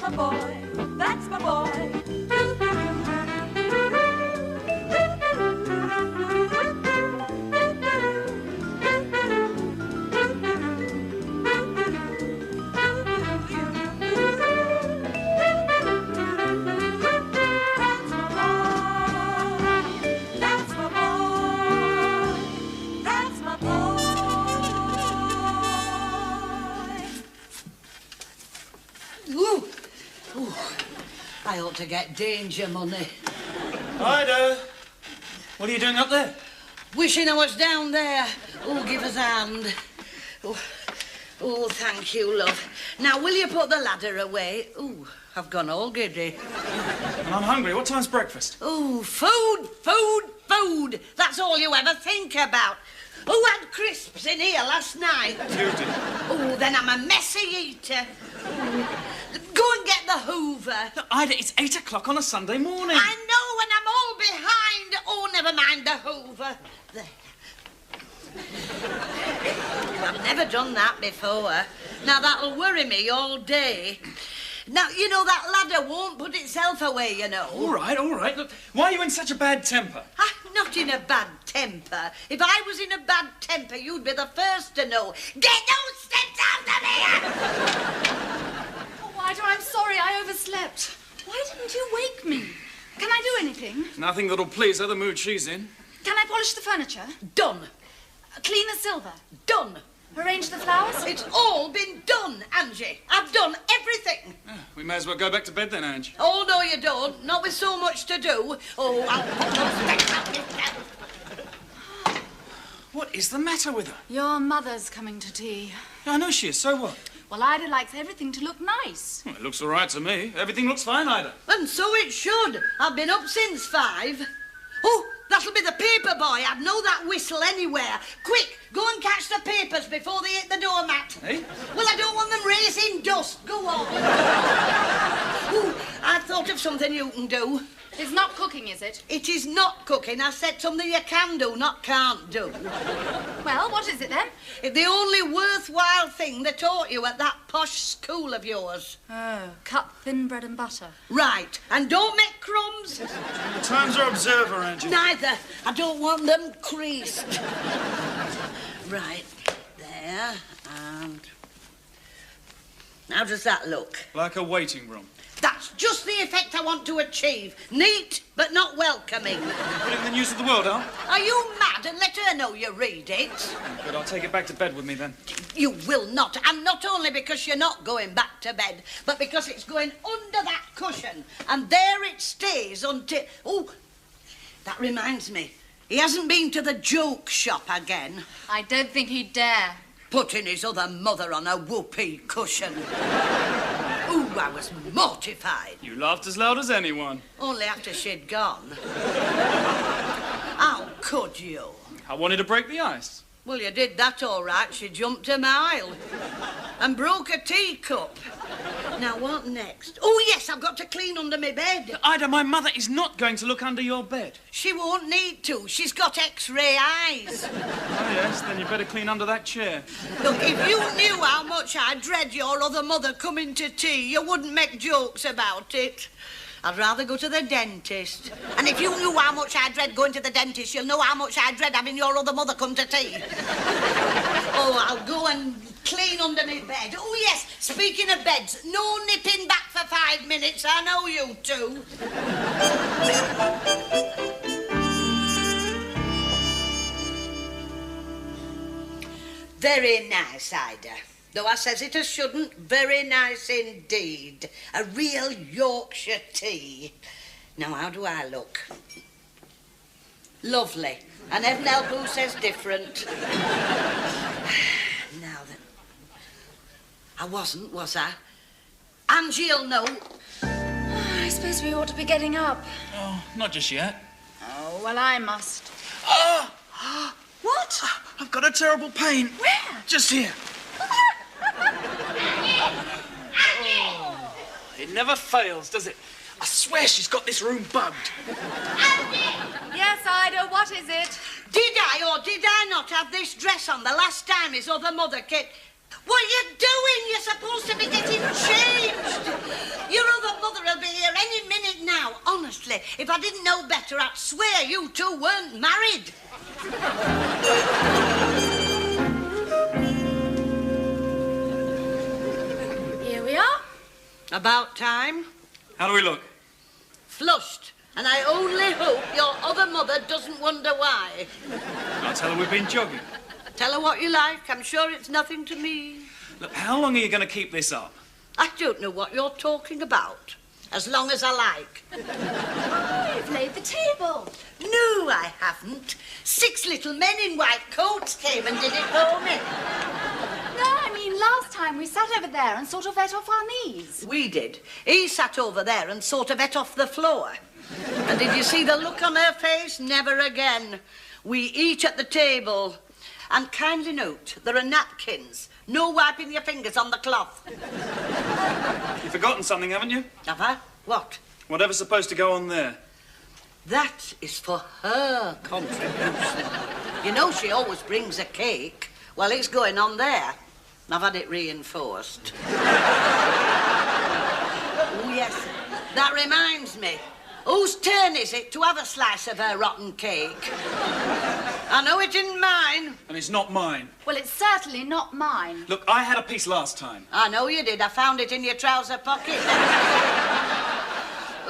my boy, that's my boy. I ought to get danger money. Ida, what are you doing up there? Wishing I was down there. Oh, give us a hand. Oh, thank you, love. Now, will you put the ladder away? Oh, I've gone all giddy. And I'm hungry. What time's breakfast? Oh, food, food, food. That's all you ever think about. Who had crisps in here last night? You did. Oh, then I'm a messy eater. Go and get the Hoover. Look, Ida, it's 8 o'clock on a Sunday morning. I know, and I'm all behind. Oh, never mind the Hoover. There. I've never done that before. Now, that'll worry me all day. Now, you know, that ladder won't put itself away, you know. All right. Look, why are you in such a bad temper? I'm not in a bad temper. If I was in a bad temper, you'd be the first to know. Get those steps out of here! Oh, Ida, I'm sorry, I overslept. Why didn't you wake me? Can I do anything? Nothing that'll please her, the mood she's in. Can I polish the furniture? Done. Clean the silver? Done. Arrange the flowers? It's all been done, Angie. I've done everything. We may as well go back to bed then, Ange. Oh, no, you don't. Not with so much to do. Oh, I'll put those steps out yourself. What is the matter with her? Your mother's coming to tea. I know she is. So what? Well, Ida likes everything to look nice. Well, it looks all right to me. Everything looks fine, Ida. And so it should. I've been up since 5. Oh, that'll be the paper boy. I'd know that whistle anywhere. Quick, go and catch the papers before they hit the doormat. Hey? Well, I don't want them raising dust. Go on. Ooh, I thought of something you can do. It's not cooking, is it? It is not cooking. I said something you can do, not can't do. Well, what is it then? It's the only worthwhile thing they taught you at that posh school of yours. Oh, cut thin bread and butter. Right, and don't make crumbs. The Times are observer, Angie. Neither. I don't want them creased. Right, there, and... How does that look? Like a waiting room. That's just the effect I want to achieve. Neat, but not welcoming. Put it in the news of the world, Al. Are you mad? And let her know you read it. Good, I'll take it back to bed with me then. You will not. And not only because you're not going back to bed, but because it's going under that cushion. And there it stays until... Oh, that reminds me. He hasn't been to the joke shop again. I don't think he'd dare. Putting his other mother on a whoopee cushion. Ooh, I was mortified. You laughed as loud as anyone. Only after she'd gone. How could you? I wanted to break the ice. Well, you did that all right. She jumped a mile and broke a teacup. Now, what next? Oh, yes, I've got to clean under my bed. Ida, my mother is not going to look under your bed. She won't need to. She's got X-ray eyes. Oh, yes, then you better clean under that chair. Look, if you knew how much I dread your other mother coming to tea, you wouldn't make jokes about it. I'd rather go to the dentist. And if you knew how much I dread going to the dentist, you'll know how much I dread having your other mother come to tea. Oh, I'll go and clean under my bed. Oh, yes, speaking of beds, no nipping back for 5 minutes. I know you two. Very nice, Ida. Though I says it as shouldn't, very nice indeed. A real Yorkshire tea. Now, how do I look? Lovely. And heaven help who says different. Now then. I wasn't, was I? Angie'll know. I suppose we ought to be getting up. Oh, not just yet. Oh, well, I must. Oh! What? I've got a terrible pain. Where? Just here. Oh, it never fails, does it? I swear she's got this room bugged. Yes, Ida, what is it? Did I or did I not have this dress on the last time his other mother came? What are you doing? You're supposed to be getting changed. You're didn't know better, I'd swear you two weren't married. Here we are. About time. How do we look? Flushed. And I only hope your other mother doesn't wonder why. I'll tell her we've been jogging. Tell her what you like. I'm sure it's nothing to me. Look, how long are you going to keep this up? I don't know what you're talking about. As long as I like. Oh, you've laid the table. No, I haven't. 6 little men in white coats came and did it for me. No, I mean, last time we sat over there and sort of ate off our knees. We did. He sat over there and sort of ate off the floor. And did you see the look on her face? Never again. We eat at the table. And kindly note, there are napkins. No wiping your fingers on the cloth. You've forgotten something, haven't you? Have I? What? Whatever's supposed to go on there. That is for her contribution. You know she always brings a cake. Well, it's going on there. I've had it reinforced. Oh, yes. That reminds me. Whose turn is it to have a slice of her rotten cake? I know it isn't mine. And it's not mine. Well, it's certainly not mine. Look, I had a piece last time. I know you did. I found it in your trouser pocket.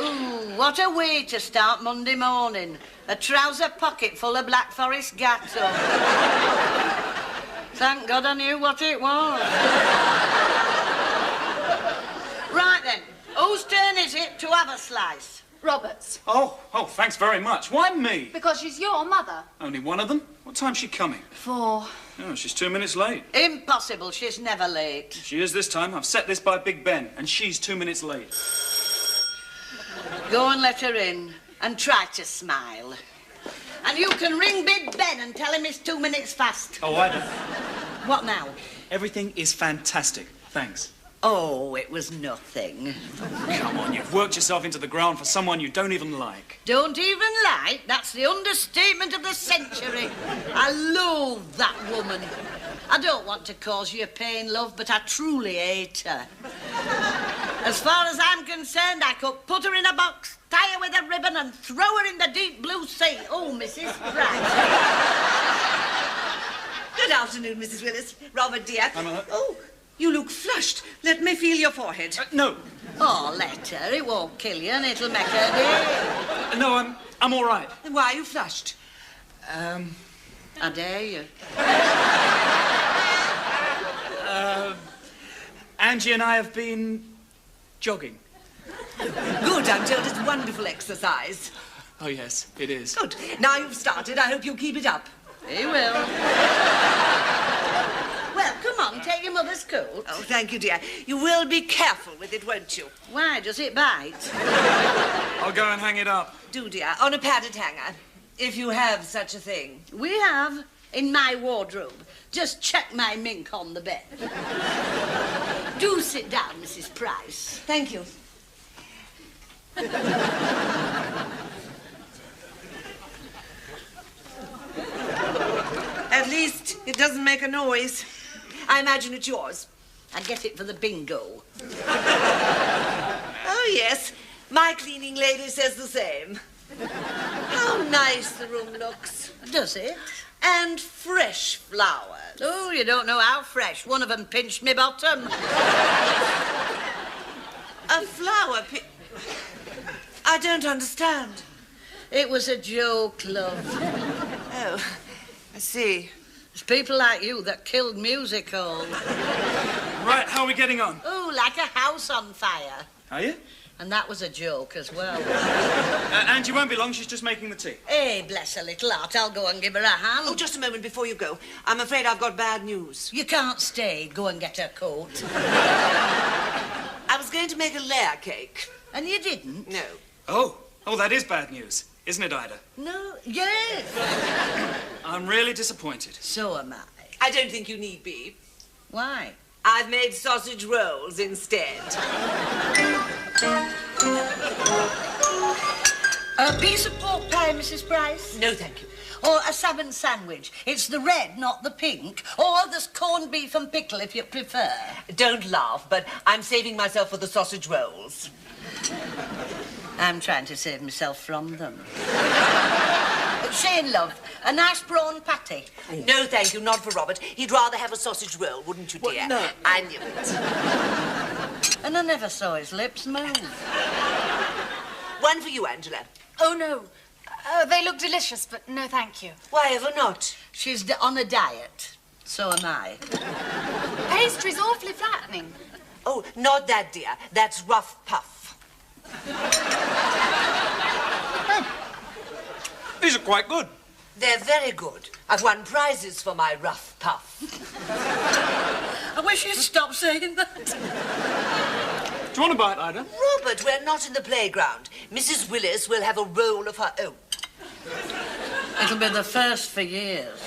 Ooh, what a way to start Monday morning. A trouser pocket full of Black Forest Gatto. Thank God I knew what it was. Right then, whose turn is it to have a slice? Robert's. Oh, thanks very much. Why me? Because she's your mother. Only one of them? What time's she coming? 4. Oh, she's 2 minutes late. Impossible, she's never late. She is this time. I've set this by Big Ben, and she's 2 minutes late. Go and let her in, and try to smile. And you can ring Big Ben and tell him it's 2 minutes fast. Oh, I don't. What now? Everything is fantastic. Thanks. Oh, it was nothing. Come on, you've worked yourself into the ground for someone you don't even like. Don't even like? That's the understatement of the century. I loathe that woman. I don't want to cause you pain, love, but I truly hate her. As far as I'm concerned, I could put her in a box, tie her with a ribbon, and throw her in the deep blue sea. Oh, Mrs. Price. Good afternoon, Mrs. Willis. Robert, dear. Emma. Oh, you look flushed. Let me feel your forehead. No. Oh, let her. It won't kill you, and it'll make her day. No, I'm all right. Then why are you flushed? I dare you. Angie and I have been jogging. Good, I'm told it's wonderful exercise. Oh, yes, it is. Good. Now you've started, I hope you'll keep it up. He will. Well, come on, take your mother's coat. Oh, thank you, dear. You will be careful with it, won't you? Why, does it bite? I'll go and hang it up. Do, dear, on a padded hanger, if you have such a thing. We have, in my wardrobe. Just check my mink on the bed. Do sit down, Mrs. Price. Thank you. At least it doesn't make a noise. I imagine it's yours. I get it for the bingo. Oh, yes. My cleaning lady says the same. How nice the room looks. Does it? And fresh flowers. Oh, you don't know how fresh. One of them pinched me bottom. A flower I don't understand. It was a joke, love. Oh, I see. It's people like you that killed music hall. Right, how are we getting on? Oh, like a house on fire. Are you? And that was a joke as well. Angie won't be long. She's just making the tea. Hey, bless her little heart. I'll go and give her a hand. Oh, just a moment before you go. I'm afraid I've got bad news. You can't stay. Go and get her coat. I was going to make a layer cake. And you didn't? No. Oh, that is bad news, isn't it, Ida? No, yes. I'm really disappointed. So am I. I don't think you need be. Why? I've made sausage rolls instead. A piece of pork pie, Mrs. Price? No, thank you. Or a salmon sandwich. It's the red, not the pink. Or there's corned beef and pickle, if you prefer. Don't laugh, but I'm saving myself for the sausage rolls. I'm trying to save myself from them. Shane, love, a nice prawn patty. No, thank you, not for Robert. He'd rather have a sausage roll, wouldn't you, dear? no. I knew it. And I never saw his lips move. One for you, Angela. Oh, no. They look delicious, but no thank you. Why ever not? She's on a diet. So am I. Pastry's awfully flattening. Oh, not that, dear. That's rough puff. These are quite good. They're very good. I've won prizes for my rough puff. I wish you'd stop saying that. Do you want a bite, Ida? Robert, we're not in the playground. Mrs. Willis will have a roll of her own. It'll be the first for years.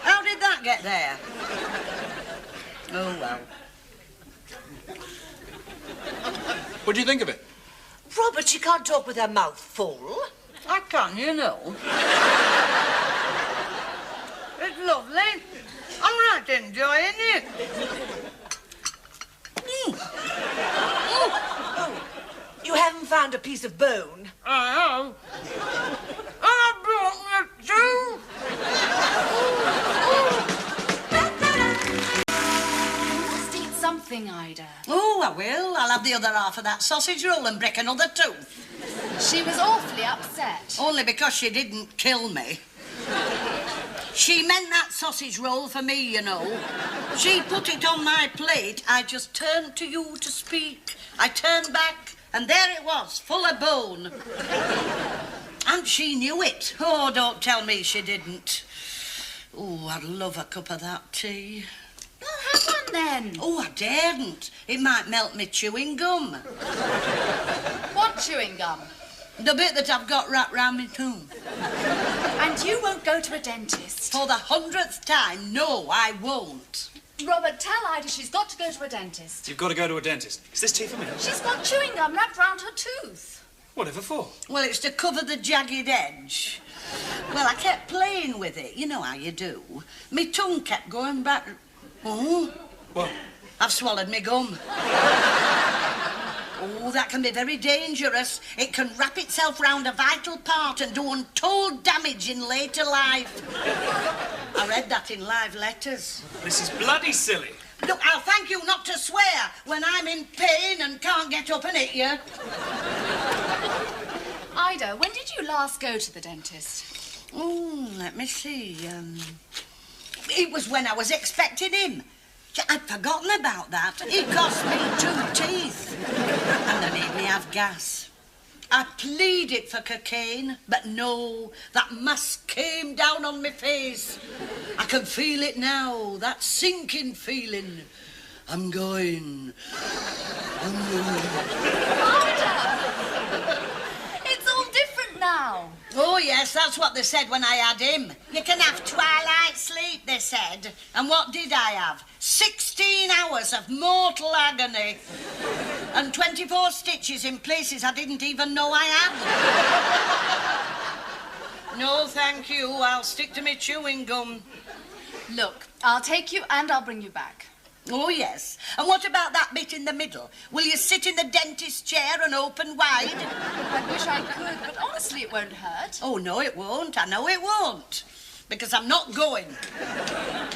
How did that get there? Oh, well. What do you think of it? Robert, she can't talk with her mouth full. I can, you know. It's lovely. I'm right enjoying it. You haven't found a piece of bone. I have. And I brought it too. You must eat something, Ida. Oh, I will. I'll have the other half of that sausage roll and break another tooth. She was awfully upset. Only because she didn't kill me. She meant that sausage roll for me, you know. She put it on my plate. I just turned to you to speak. I turned back, and there it was, full of bone. And she knew it. Oh, don't tell me she didn't. Oh, I'd love a cup of that tea. Well, have one then. Oh, I daren't. It might melt me chewing gum. What chewing gum? The bit that I've got wrapped round my tongue. And you won't go to a dentist. For the 100th time, no, I won't. Robert, tell Ida she's got to go to a dentist. You've got to go to a dentist. Is this tea for me? She's got chewing gum wrapped round her tooth. Whatever for? Well, it's to cover the jagged edge. Well, I kept playing with it. You know how you do. My tongue kept going back. Oh, What? I've swallowed my gum. Oh, that can be very dangerous. It can wrap itself round a vital part and do untold damage in later life. I read that in Live Letters. This is bloody silly. Look, I'll thank you not to swear when I'm in pain and can't get up and hit you. Ida, when did you last go to the dentist? Oh, let me see. It was when I was expecting him. I'd forgotten about that. He cost me 2 teeth. And they made me have gas. I pleaded for cocaine, but no, that mask came down on my face. I can feel it now, that sinking feeling. I'm going. It's all different now. Oh, yes, that's what they said when I had him. You can have twilight sleep, they said. And what did I have? 16 hours of mortal agony. And 24 stitches in places I didn't even know I had. No, thank you. I'll stick to my chewing gum. Look, I'll take you and I'll bring you back. Oh, yes. And what about that bit in the middle? Will you sit in the dentist's chair and open wide? I wish I could, but honestly, it won't hurt. Oh, no, it won't. I know it won't. Because I'm not going.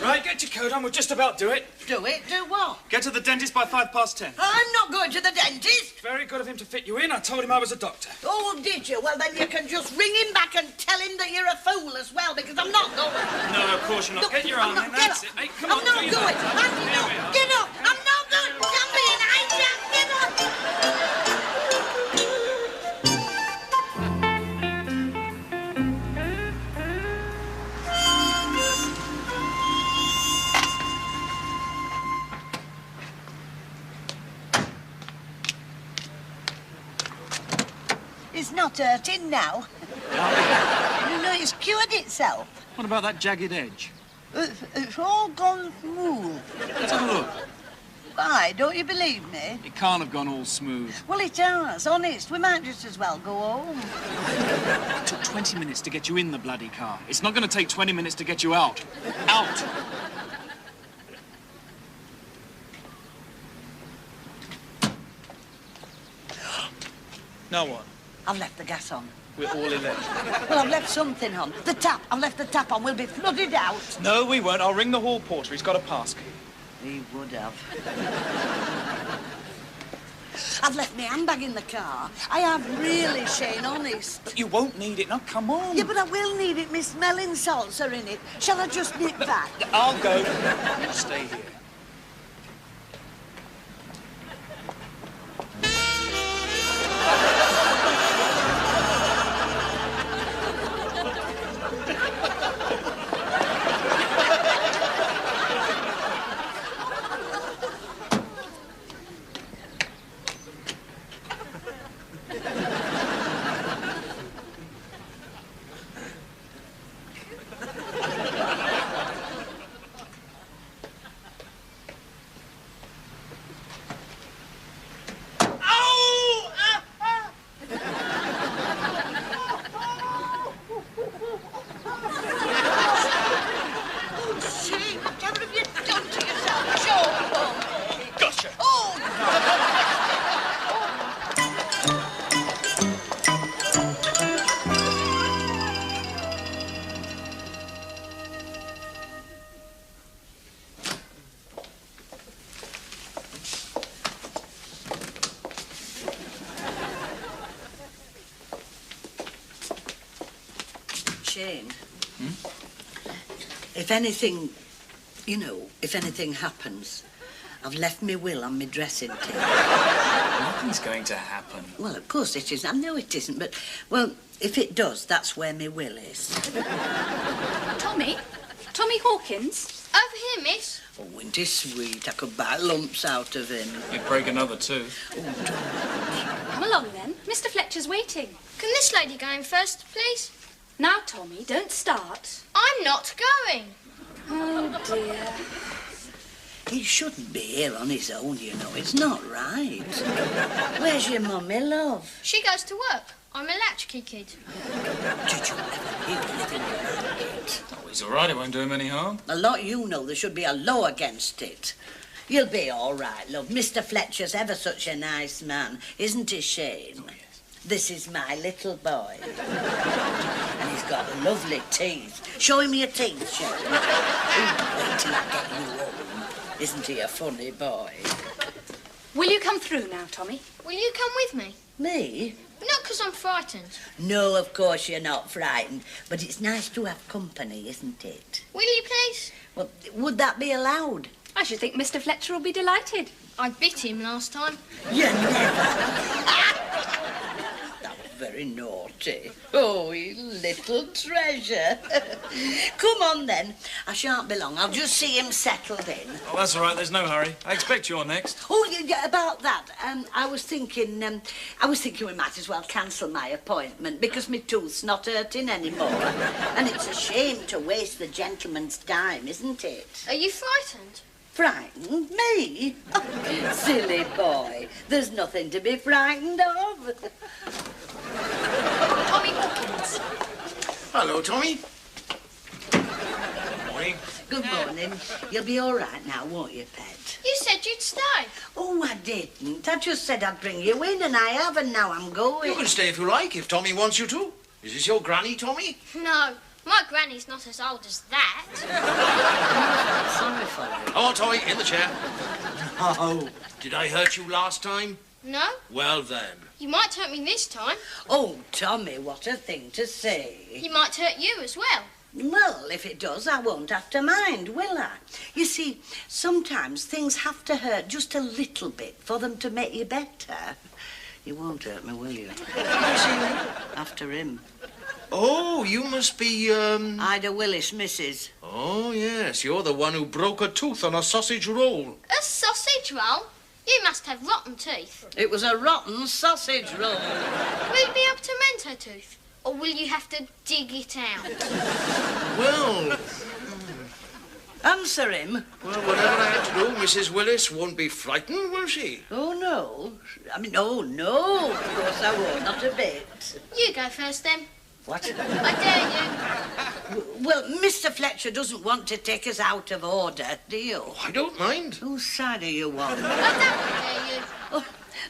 Right, get your coat on. We'll just about do it. Do it? Do what? Get to the dentist by 10:05. I'm not going to the dentist. Very good of him to fit you in. I told him I was a doctor. Oh, did you? Well, then you can just ring him back and tell him that you're a fool as well, because I'm not going. No, of course you're not. Look, Get your I'm arm in. not- get That's up. it. Hey, come I'm on. not do your going. best. I'm There we not. are. Get up. I'm not going. Come in. I can't get up. It's not hurting now. You know, it's cured itself. What about that jagged edge? It's all gone smooth. Let's have a look. Why, don't you believe me? It can't have gone all smooth. Well, it has, honest. We might just as well go home. It took 20 minutes to get you in the bloody car. It's not going to take 20 minutes to get you out. Out! Now what? I've left the gas on. We're all electric. Well, I've left something on. The tap. I've left the tap on. We'll be flooded out. No, we won't. I'll ring the hall porter. He's got a pass key. He would have. I've left my handbag in the car. I have really, Shane, honest. But you won't need it. Now, come on. Yeah, but I will need it. My smelling salts are in it. Shall I just nip back? I'll go. You stay here. Shane, what have you done to yourself? Joe, Gotcha. Shane, if anything, if anything happens, I've left my will on my dressing table. Nothing's going to happen. Well, of course it isn't. I know it isn't, but, well, if it does, that's where my will is. Tommy? Tommy Hawkins? Over here, miss. Oh, isn't he sweet? I could buy lumps out of him. You'd break another tooth. Come along then. Mr. Fletcher's waiting. Can this lady go in first, please? Now, Tommy, don't start. I'm not going. Oh, dear. He shouldn't be here on his own, It's not right. Where's your mummy, love? She goes to work. I'm a latchkey kid. Did you ever hear anything like it? Oh, he's all right. It won't do him any harm. A lot you know, there should be a law against it. You'll be all right, love. Mr. Fletcher's ever such a nice man, isn't he, Shane? Oh, yes. This is my little boy. And he's got lovely teeth. Show him your teeth, Shane. Wait till I get you home. Isn't he a funny boy? Will you come through now, Tommy? Will you come with me? Me? Not because I'm frightened. No, of course you're not frightened. But it's nice to have company, isn't it? Will you please? Well, would that be allowed? I should think Mr. Fletcher will be delighted. I bit him last time. You never. That was very naughty. Oh, you little treasure. Come on, then. I shan't be long. I'll just see him settled in. Oh, that's all right. There's no hurry. I expect you're next. Oh, yeah, about that. I was thinking we might as well cancel my appointment because my tooth's not hurting anymore. And it's a shame to waste the gentleman's time, isn't it? Are you frightened? Frightened? Me? Oh, silly boy. There's nothing to be frightened of. Tommy Hawkins. Hello, Tommy. Morning. Good morning. You'll be all right now, won't you, pet? You said you'd stay. Oh, I didn't. I just said I'd bring you in, and I have, and now I'm going. You can stay if you like, if Tommy wants you to. Is this your granny, Tommy? No, my granny's not as old as that. Sorry for you. Oh, Tommy, in the chair. Oh, did I hurt you last time? No? Well, then. You might hurt me this time. Oh, Tommy, what a thing to say. He might hurt you as well. Well, if it does, I won't have to mind, will I? You see, sometimes things have to hurt just a little bit for them to make you better. You won't hurt me, will you? After him. Oh, you must be, Ida Willis, Mrs. Oh, yes, you're the one who broke a tooth on a sausage roll. A sausage roll? You must have rotten teeth. It was a rotten sausage roll. Will you be able to mend her tooth? Or will you have to dig it out? Well, Answer him. well, whatever I have to do, Mrs. Willis won't be frightened, will she? Oh, no. I mean, oh, no. Of course I won't, not a bit. You go first then. What? I dare you. Well, Mr. Fletcher doesn't want to take us out of order, do you? I don't mind. Whose side are you on? I don't dare you. Oh,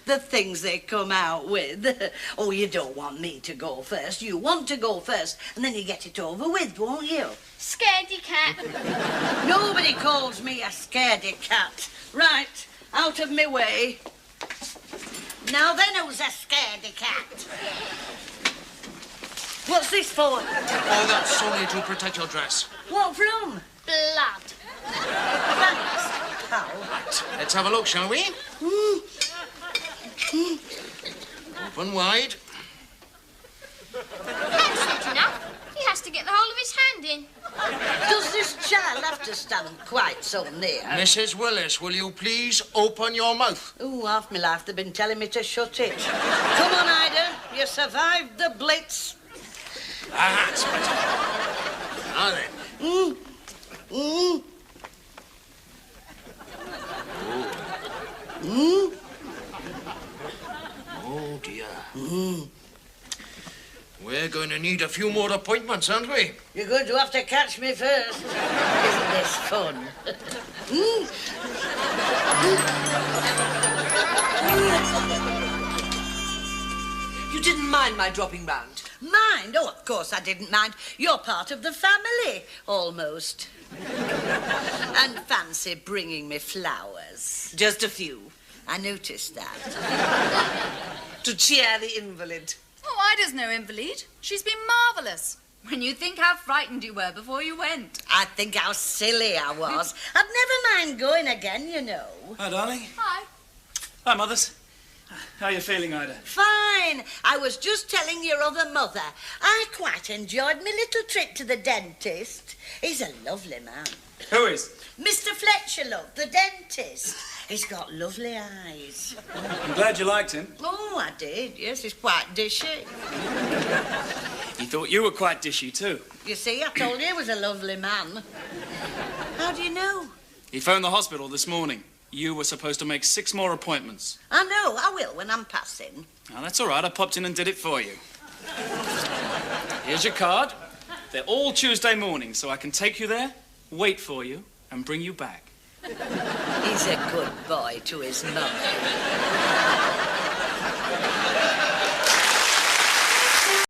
The things they come out with. Oh, you don't want me to go first. You want to go first, and then you get it over with, won't you? Scaredy cat. Nobody calls me a scaredy cat. Right, out of my way. Now then, who's a scaredy cat? What's this for? Oh, that's only to protect your dress. What from? Blood. Thanks, pal. Let's have a look, shall we? Open wide. That's not enough. He has to get the whole of his hand in. Does this child have to stand quite so near? Mrs. Willis, will you please open your mouth? Ooh, half my life they've been telling me to shut it. Come on, Ida. You survived the blitz. Ah, that's better. Now then. Oh, dear. We're going to need a few more appointments, aren't we? You're going to have to catch me first. Isn't this fun? You didn't mind my dropping round? Mind? Oh, of course I didn't mind. You're part of the family, almost. And fancy bringing me flowers. Just a few. I noticed that. To cheer the invalid. Oh, Ida's no invalid. She's been marvellous. When you think how frightened you were before you went. I think how silly I was. I'd never mind going again, you know. Hi, darling. Hi. Hi, mothers. How are you feeling, Ida? Fine. I was just telling your other mother. I quite enjoyed my little trip to the dentist. He's a lovely man. Who is? Mr. Fletcher, love, the dentist. He's got lovely eyes. I'm glad you liked him. Oh, I did. Yes, he's quite dishy. He thought you were quite dishy, too. You see, I told you he was a lovely man. How do you know? He phoned the hospital this morning. You were supposed to make 6 more appointments. I know, I will when I'm passing. Now, that's all right. I popped in and did it for you. Here's your card. They're all Tuesday mornings, so I can take you there, wait for you, and bring you back. He's a good boy to his mother.